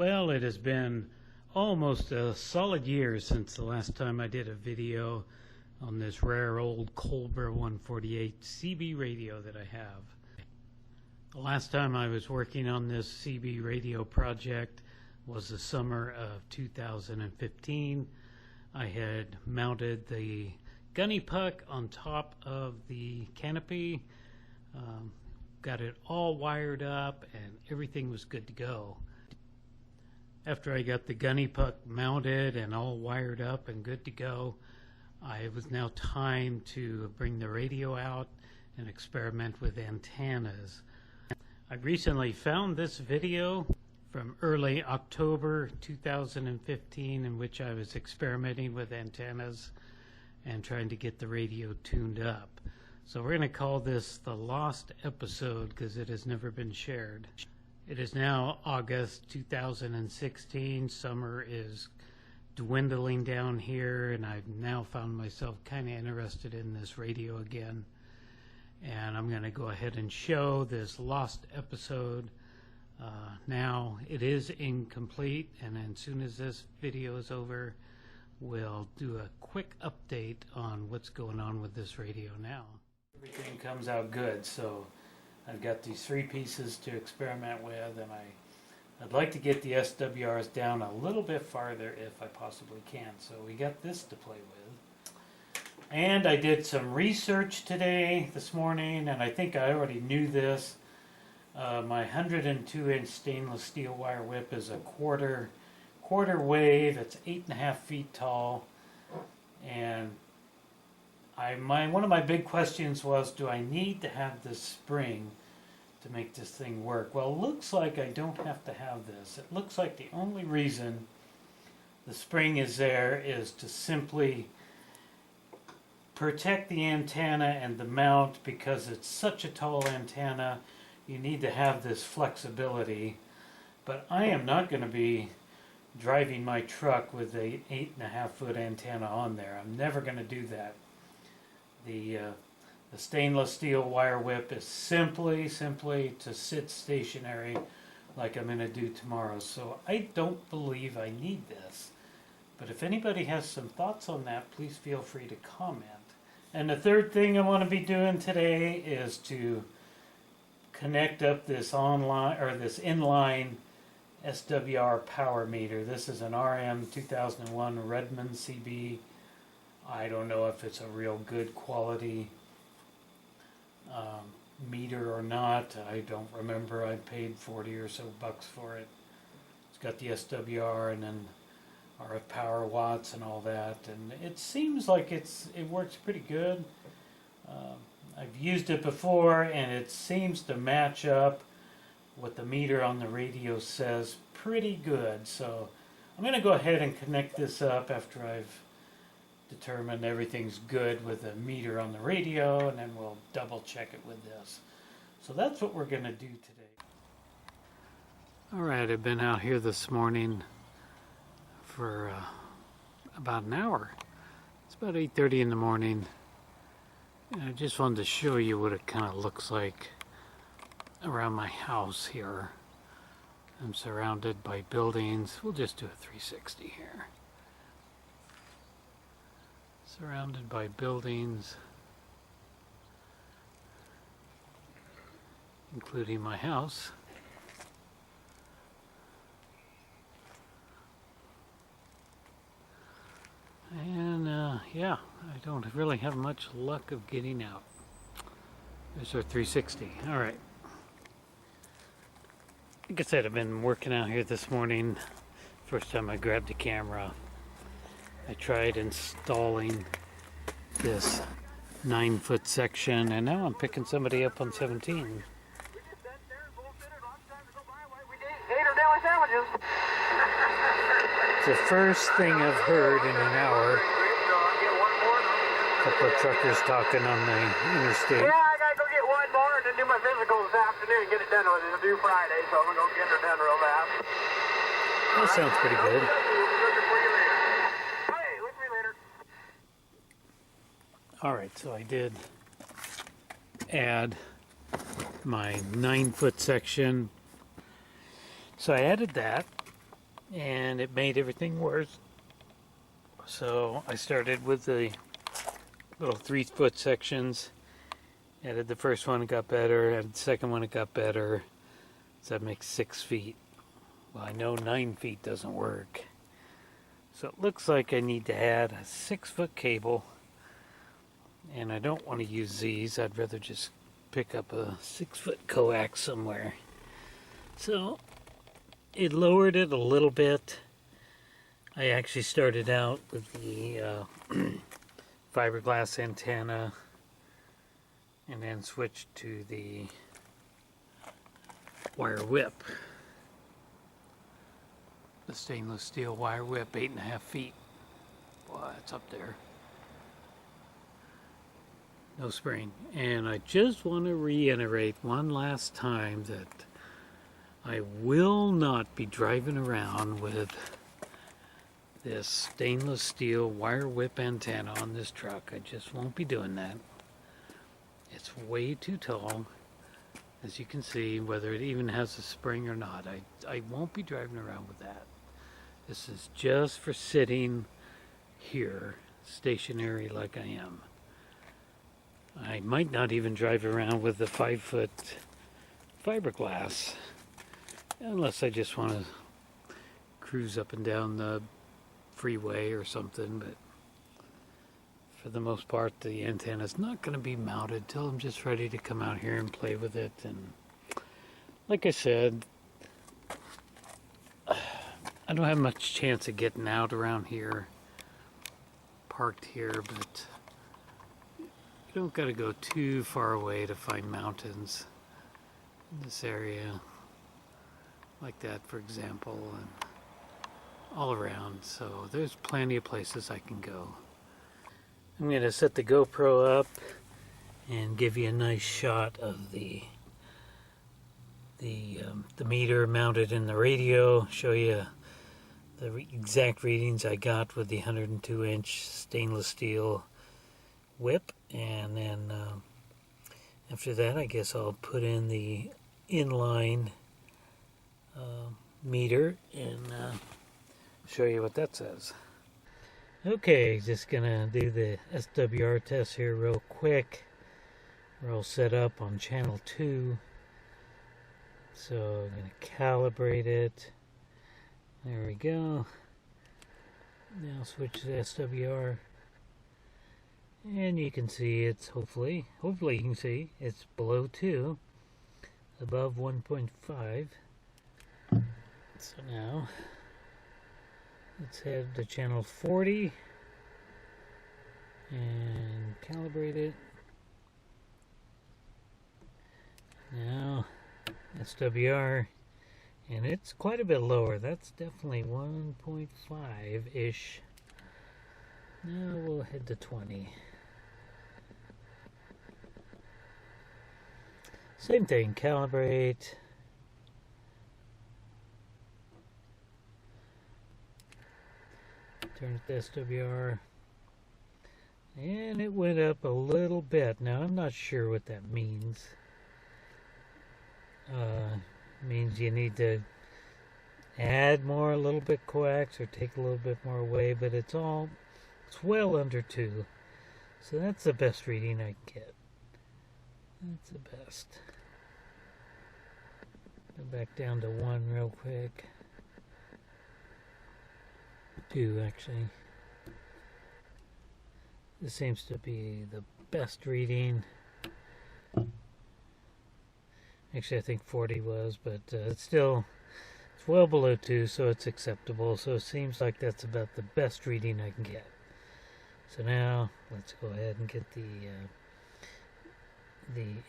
Well, it has been almost a solid year since the last time I did a video on this rare old Cobra 148 CB radio that I have. The last time I was working on this CB radio project was the summer of 2015. I had mounted the Gunny puck on top of the canopy, got it all wired up, and everything was good to go. After I got the Gunny puck mounted and all wired up and good to go, it was now time to bring the radio out and experiment with antennas. I recently found this video from early October 2015 in which I was experimenting with antennas and trying to get the radio tuned up. So we're going to call this the lost episode because it has never been shared. It is now August 2016. Summer is dwindling down here, and I've now found myself kind of interested in this radio again. And I'm going to go ahead and show this lost episode. Now it is incomplete, and as soon as this video is over, we'll do a quick update on what's going on with this radio now. Everything comes out good, so I've got these three pieces to experiment with, and I'd like to get the SWRs down a little bit farther if I possibly can. So we got this to play with. And I did some research this morning, and I think I already knew this. My 102-inch stainless steel wire whip is a quarter wave. It's 8.5 feet tall, and one of my big questions was, do I need to have this spring to make this thing work? Well, it looks like I don't have to have this. It looks like the only reason the spring is there is to simply protect the antenna and the mount. Because it's such a tall antenna, you need to have this flexibility. But I am not going to be driving my truck with a 8.5 foot antenna on there. I'm never going to do that. The stainless steel wire whip is simply to sit stationary like I'm going to do tomorrow. So I don't believe I need this. But if anybody has some thoughts on that, please feel free to comment. And the third thing I want to be doing today is to connect up this inline SWR power meter. This is an RM 2001 Redmond CB. I don't know if it's a real good quality meter or not. I don't remember. I paid 40 or so bucks for it. It's got the SWR and then RF power watts and all that, and it seems like it works pretty good. I've used it before, and it seems to match up what the meter on the radio says pretty good. So I'm going to go ahead and connect this up after I've determined everything's good with the meter on the radio, and then we'll double check it with this. So that's what we're going to do today. Alright, I've been out here this morning for about an hour. It's about 8:30 in the morning, and I just wanted to show you what it kind of looks like around my house here. I'm surrounded by buildings. We'll just do a 360 here. Surrounded by buildings, including my house. And yeah, I don't really have much luck of getting out. There's our 360. Alright. Like I said, I've been working out here this morning. First time I grabbed the camera, I tried installing this 9-foot section, and now I'm picking somebody up on 17. It's the first thing I've heard in an hour. A couple of truckers talking on the interstate. Yeah, I gotta go get one more and then do my physical this afternoon and get it done with it. It's due Friday, so I'm gonna go get her done real fast. That sounds pretty good. Hey, look at me later. Alright, so I did add my 9-foot section. So I added that, and it made everything worse. So I started with the little 3-foot sections. Added the first one, it got better. Added the second one, it got better. So that makes 6 feet. Well, I know 9 feet doesn't work. So it looks like I need to add a 6-foot cable. And I don't want to use these. I'd rather just pick up a 6-foot coax somewhere. So it lowered it a little bit. I actually started out with the fiberglass antenna and then switched to the wire whip. The stainless steel wire whip, 8.5 feet. Boy, it's up there. No spring. And I just want to reiterate one last time that I will not be driving around with this stainless steel wire whip antenna on this truck. I just won't be doing that. It's way too tall, as you can see, whether it even has a spring or not. I won't be driving around with that. This is just for sitting here, stationary like I am. I might not even drive around with the 5-foot fiberglass, unless I just want to cruise up and down the freeway or something, but for the most part the antenna is not going to be mounted till I'm just ready to come out here and play with it. And like I said, I don't have much chance of getting out around here, parked here, but you don't got to go too far away to find mountains in this area like that, for example, and all around. So there's plenty of places I can go. I'm going to set the GoPro up and give you a nice shot of the meter mounted in the radio, show you the exact readings I got with the 102-inch stainless steel whip, and then after that I guess I'll put in the inline meter and show you what that says. Okay, just gonna do the SWR test here real quick. We're all set up on channel 2, so I'm gonna calibrate it. There we go. Now switch to SWR, and you can see it's hopefully you can see it's below 2, above 1.5. So now let's head to channel 40 and calibrate it. Now SWR, and it's quite a bit lower. That's definitely 1.5-ish. Now we'll head to 20. Same thing, calibrate. Turn it to SWR. And it went up a little bit. Now I'm not sure what that means. Means you need to add more, a little bit coax, or take a little bit more away, but it's well under 2. So that's the best reading I can get. That's the best. Go back down to 1 real quick. 2 actually. This seems to be the best reading. Actually, I think 40 was, but it's well below 2, so it's acceptable. So it seems like that's about the best reading I can get. So now let's go ahead and get the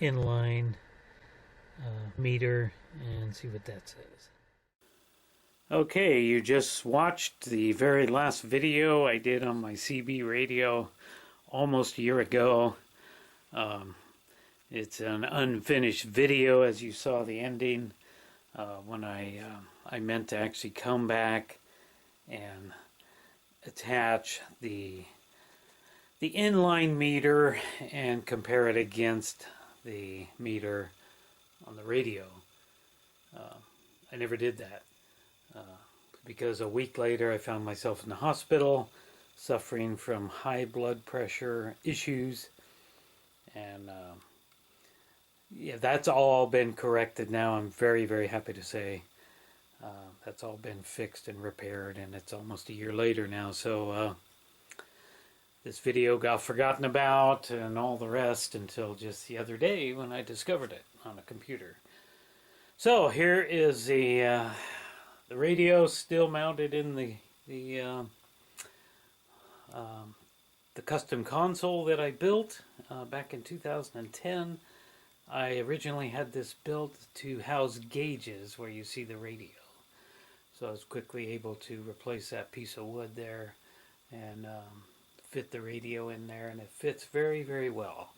inline meter and see what that says. Okay, you just watched the very last video I did on my CB radio almost a year ago. It's an unfinished video, as you saw the ending, when I meant to actually come back and attach the inline meter and compare it against the meter on the radio. I never did that because a week later I found myself in the hospital suffering from high blood pressure issues. And yeah, that's all been corrected now. I'm very, very happy to say that's all been fixed and repaired, and it's almost a year later now. So this video got forgotten about and all the rest until just the other day when I discovered it on a computer. So here is the radio still mounted in the custom console that I built back in 2010. I originally had this built to house gauges where you see the radio. So I was quickly able to replace that piece of wood there and fit the radio in there, and it fits very, very well.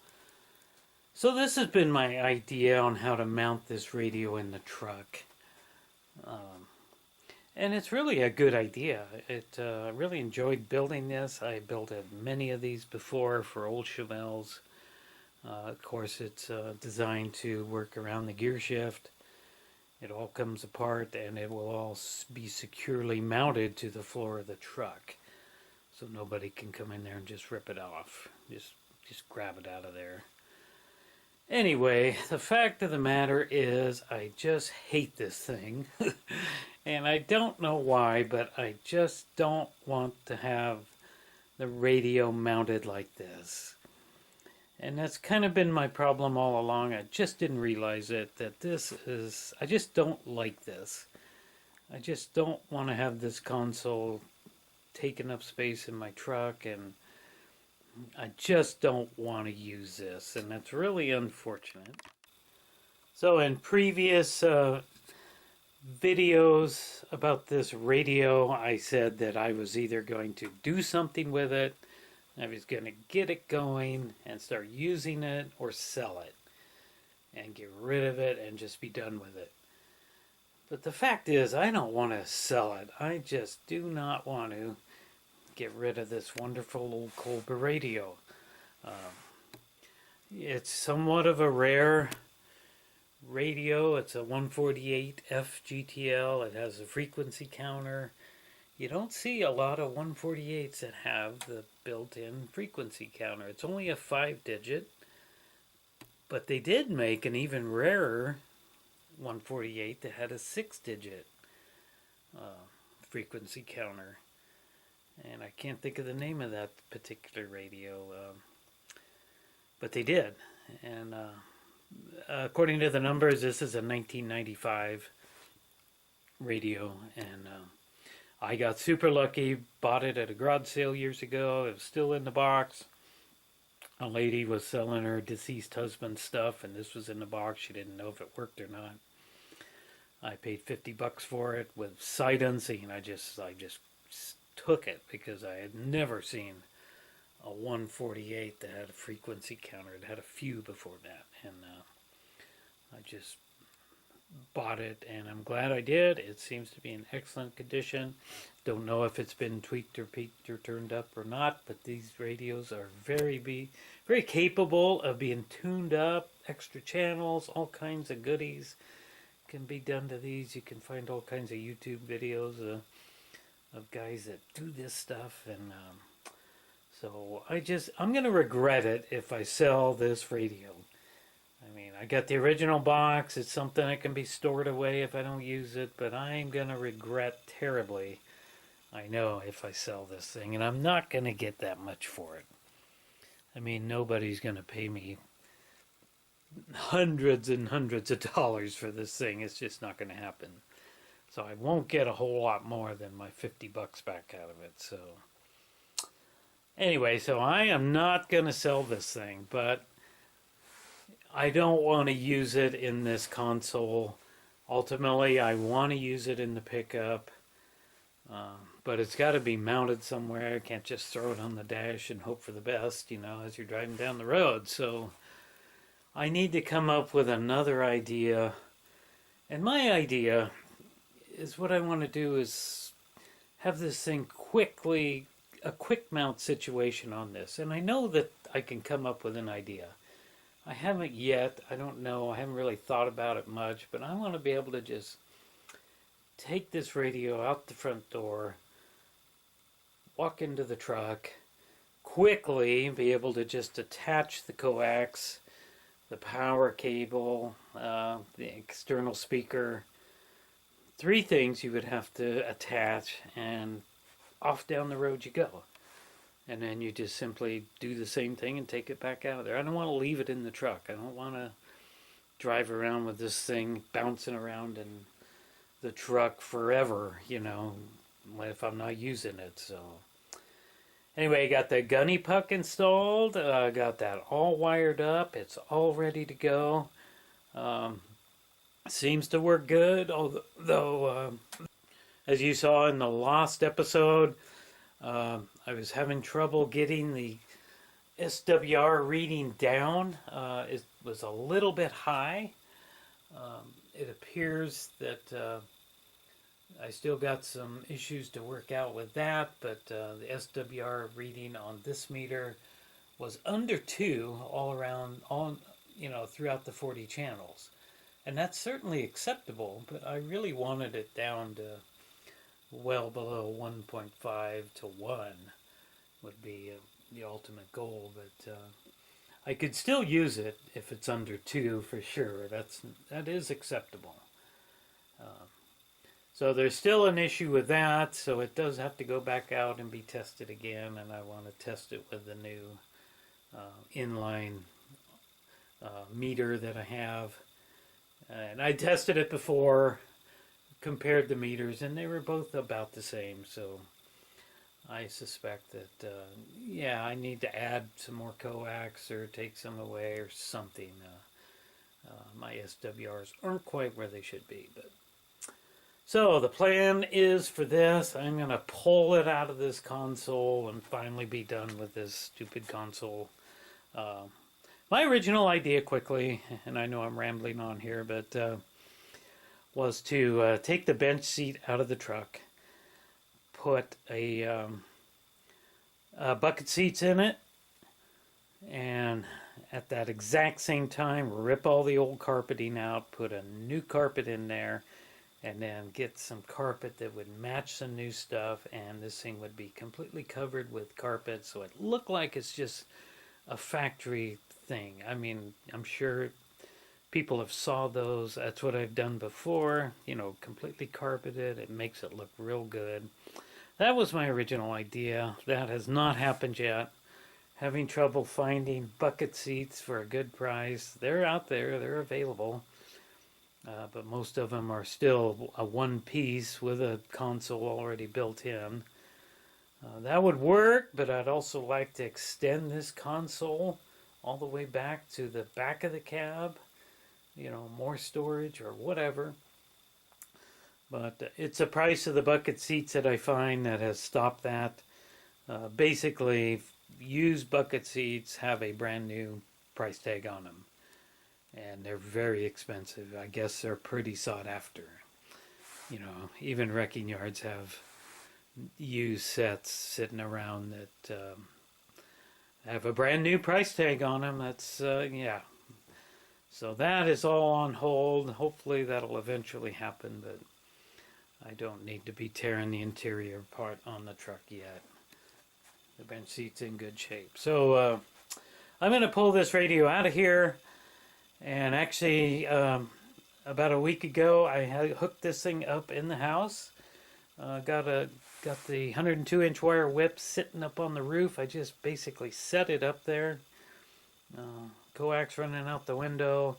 So this has been my idea on how to mount this radio in the truck. And it's really a good idea. I really enjoyed building this. I built many of these before for old Chevelles. Of course, it's designed to work around the gear shift. It all comes apart, and it will all be securely mounted to the floor of the truck, so nobody can come in there and just rip it off. Just grab it out of there. Anyway, the fact of the matter is I just hate this thing. And I don't know why, but I just don't want to have the radio mounted like this. And that's kind of been my problem all along. I just didn't realize it, that I just don't like this. I just don't want to have this console taking up space in my truck, and I just don't want to use this, and that's really unfortunate. So in previous videos about this radio, I said that I was either going to do something with it, I was going to get it going and start using it, or sell it and get rid of it and just be done with it. But the fact is, I don't want to sell it. I just do not want to get rid of this wonderful old Colbert radio. It's somewhat of a rare radio. It's a 148F GTL. It has a frequency counter. You don't see a lot of 148s that have the built-in frequency counter. It's only a 5-digit, but they did make an even rarer 148 that had a 6-digit frequency counter. And I can't think of the name of that particular radio, but they did. And according to the numbers, this is a 1995 radio, and I got super lucky, bought it at a garage sale years ago. It was still in the box. A lady was selling her deceased husband's stuff, and this was in the box. She didn't know if it worked or not. I paid $50 for it with sight unseen. I just took it because I had never seen a 148 that had a frequency counter. It had a few before that, and I just bought it, and I'm glad I did. It seems to be in excellent condition. Don't know if it's been tweaked or peaked or turned up or not, but these radios are very capable of being tuned up. Extra channels, all kinds of goodies can be done to these. You can find all kinds of YouTube videos of guys that do this stuff, and so I'm gonna regret it if I sell this radio. I mean, I got the original box. It's something that can be stored away if I don't use it, but I'm gonna regret terribly, I know, if I sell this thing, and I'm not gonna get that much for it. I mean, nobody's gonna pay me hundreds and hundreds of dollars for this thing. It's just not gonna happen. So I won't get a whole lot more than my $50 back out of it. So anyway, so I am not going to sell this thing, but I don't want to use it in this console. Ultimately, I want to use it in the pickup, but it's got to be mounted somewhere. I can't just throw it on the dash and hope for the best, as you're driving down the road. So I need to come up with another idea. And my idea is, what I want to do is have this thing a quick mount situation on this. And I know that I can come up with an idea. I haven't yet. I don't know. I haven't really thought about it much, but I want to be able to just take this radio out the front door, walk into the truck, quickly be able to just attach the coax, the power cable, the external speaker. 3 things you would have to attach, and off down the road you go. And then you just simply do the same thing and take it back out of there. I don't want to leave it in the truck. I don't want to drive around with this thing bouncing around in the truck forever, you know, if I'm not using it. So anyway, got the Gunny puck installed. Got that all wired up. It's all ready to go. Seems to work good, although as you saw in the last episode, I was having trouble getting the SWR reading down. It was a little bit high. It appears that I still got some issues to work out with that, but the SWR reading on this meter was under 2 all around, throughout the 40 channels. And that's certainly acceptable, but I really wanted it down to well below 1.5 to 1 would be the ultimate goal. But I could still use it if it's under 2 for sure. That is acceptable. So there's still an issue with that, so it does have to go back out and be tested again, and I want to test it with the new inline meter that I have. And I tested it before, compared the meters, and they were both about the same, so I suspect that, I need to add some more coax or take some away or something. My SWRs aren't quite where they should be, but so the plan is for this. I'm going to pull it out of this console and finally be done with this stupid console. My original idea, quickly, and I know I'm rambling on here, but was to take the bench seat out of the truck, put a bucket seats in it, and at that exact same time rip all the old carpeting out, put a new carpet in there, and then get some carpet that would match some new stuff, and this thing would be completely covered with carpet, so it looked like it's just a factory thing. I mean, I'm sure people have saw those. That's what I've done before, completely carpeted. It makes it look real good. That was my original idea. That has not happened yet. Having trouble finding bucket seats for a good price. They're out there, they're available. But most of them are still a one piece with a console already built in. That would work, but I'd also like to extend this console all the way back to the back of the cab. More storage or whatever. But it's the price of the bucket seats that I find that has stopped that. Basically, used bucket seats have a brand new price tag on them. And they're very expensive. I guess they're pretty sought after. Even wrecking yards have used sets sitting around that have a brand new price tag on them. That's, So that is all on hold. Hopefully that'll eventually happen, but I don't need to be tearing the interior apart on the truck yet. The bench seat's in good shape. So I'm going to pull this radio out of here. And actually, about a week ago, I had hooked this thing up in the house. Got the 102-inch wire whip sitting up on the roof. I just basically set it up there. Coax running out the window.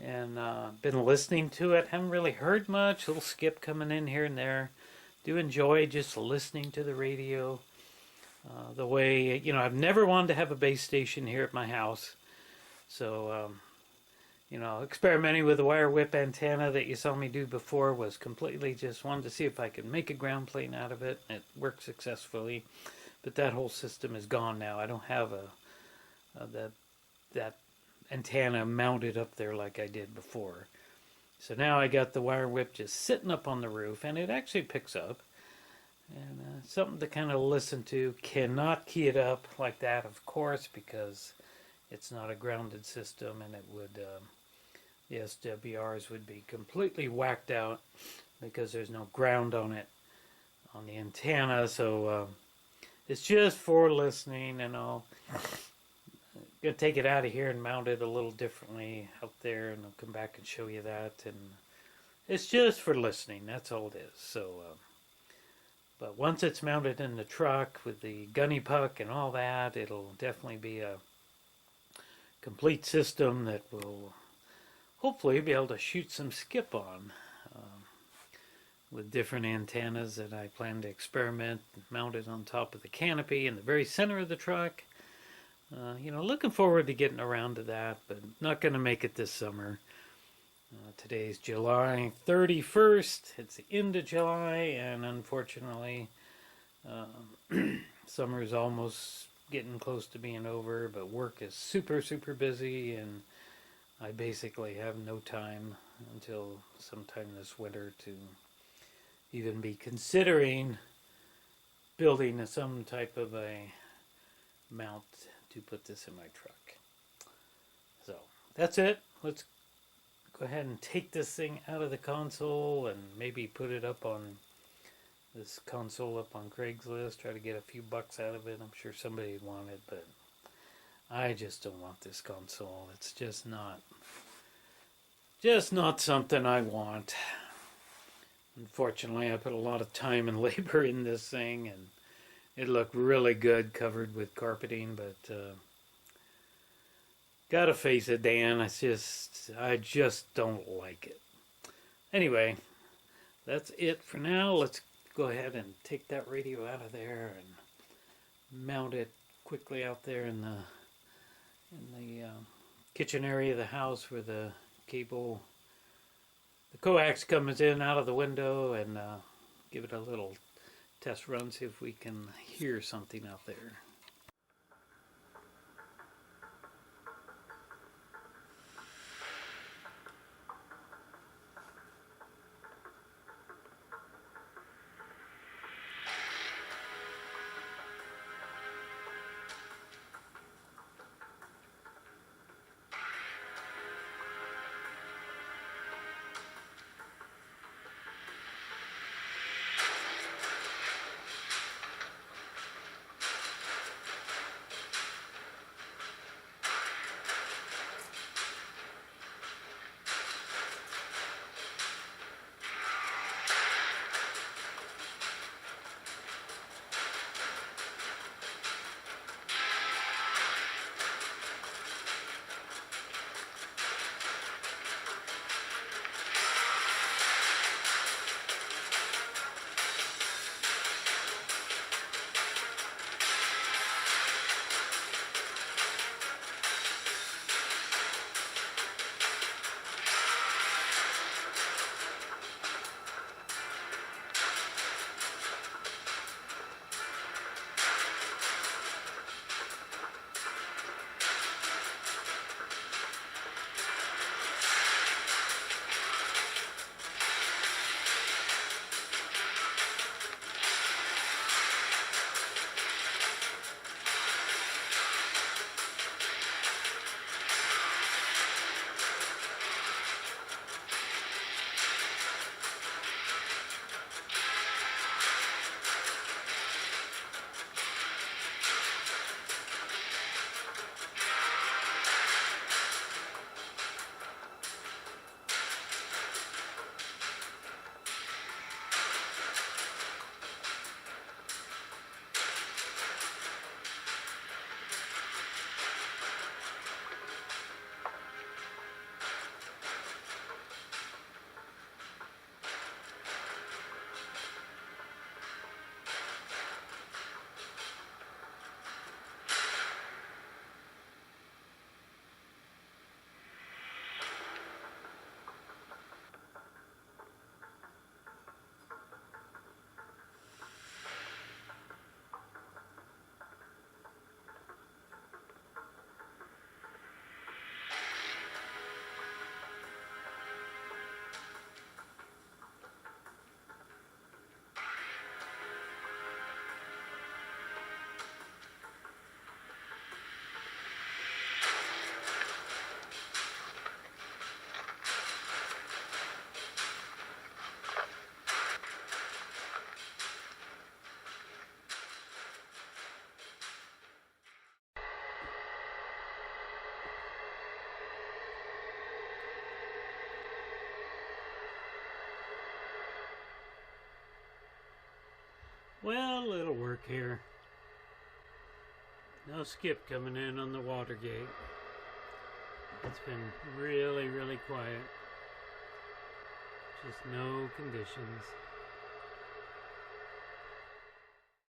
And been listening to it. Haven't really heard much. Little skip coming in here and there. Do enjoy just listening to the radio. The way, I've never wanted to have a base station here at my house. So, experimenting with the wire whip antenna that you saw me do before was completely just wanted to see if I could make a ground plane out of it. It worked successfully, but that whole system is gone now. I don't have that antenna mounted up there like I did before. So now I got the wire whip just sitting up on the roof, and it actually picks up. And something to kind of listen to. Cannot key it up like that, of course, because it's not a grounded system, and it would the SWRs would be completely whacked out because there's no ground on it, on the antenna. So it's just for listening, and I'll gonna take it out of here and mount it a little differently out there, and I'll come back and show you that. And it's just for listening. That's all it is. So, but once it's mounted in the truck with the gunny puck and all that, it'll definitely be a complete system that will hopefully be able to shoot some skip on. With different antennas that I plan to experiment, mounted on top of the canopy in the very center of the truck. Looking forward to getting around to that, but not going to make it this summer. Today's July 31st. It's the end of July, and unfortunately, summer is almost getting close to being over, but work is super, super busy, and I basically have no time until sometime this winter to even be considering building some type of a mount to put this in my truck. So that's it. Let's go ahead and take this thing out of the console and maybe put it up on this console up on Craigslist, try to get a few bucks out of it. I'm sure somebody would want it, but I just don't want this console. It's just not something I want. Unfortunately, I put a lot of time and labor in this thing, and it looked really good covered with carpeting, but gotta face it, Dan, I just don't like it. Anyway, that's it for now. Let's go ahead and take that radio out of there and mount it quickly out there in the kitchen area of the house where the cable, the coax comes in out of the window, and give it a little test run, see if we can hear something out there. Well, it'll work here. No skip coming in on the water gate. It's been really, really quiet. Just no conditions.